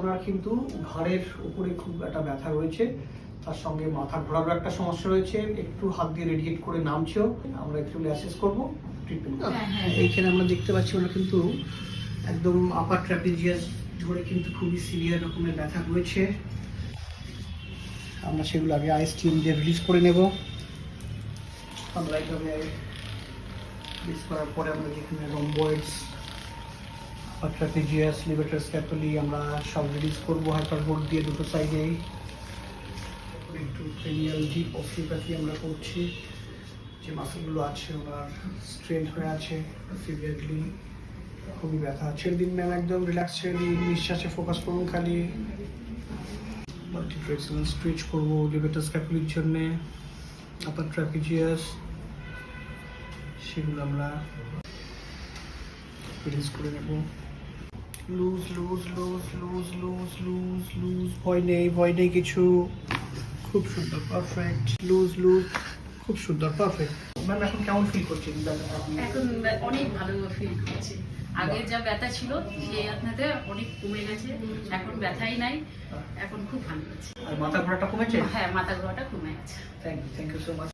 ওনার কিন্তু ঘাড়ের উপরে খুব একটা ব্যথা রয়েছে, তার সঙ্গে মাথা ঘোরারও একটা সমস্যা রয়েছে, একটু হাত দিয়ে রেডিয়েট করে নামছেও। আমরা একটু অ্যাসেস করবো ট্রিটমেন্ট। এইখানে আমরা দেখতে পাচ্ছি ওনার কিন্তু একদম আপার ট্র্যাপিজিয়াস ধরে কিন্তু খুবই সিভিয়ার রকমের ব্যথা রয়েছে। আমরা সেগুলো আগে আইস টিম দিয়ে রিলিজ করে নেব। আমরা এইভাবে রিলিজ করার পরে আমরা যেখানে রম্বয়েডস, আপার ট্র্যাপিজিয়াস, লিভার স্ক্যাপুলি আমরা সব রিলিজ করবো হাইপারবোর্ড দিয়ে দুটো সাইডে। একটু ক্রেনিয়াল ডিপ অস্টিওপ্যাথি আমরা করছি, যে মাসলগুলো আছে ওনার স্ট্রেন হয়ে আছে সিভিয়ারলি, খুবই ব্যথা। ছেড়ে দিন ম্যাম, একদম রিল্যাক্স ছেড়ে দিন, নিঃশ্বাসে ফোকাস করুন খালি। মাল্টিফ্লেক্সিবল স্ট্রেচ করবো লিভার স্ক্যাপুলির জন্যে, আপার ট্র্যাপিজিয়াস, সেগুলো আমরা রিলিজ করে নেব। Loose loose loose loose loose loose loose, ভয় নেই কিছু। খুব সুন্দর, পারফেক্ট। লুজ লুজ, খুব সুন্দর, পারফেক্ট। ম্যাম এখন কেমন ফিল করছেন? এখন অনেক ভালো ফিল করছি। আগে যা ব্যথা ছিল সেই আপনাদের অনেক কমে গেছে, এখন ব্যথাই নাই, এখন খুব ভালো লাগছে। আর মাথা ঘোরাটা কমেছে? হ্যাঁ, মাথা ঘোরাটা কমে গেছে। Thank you so much.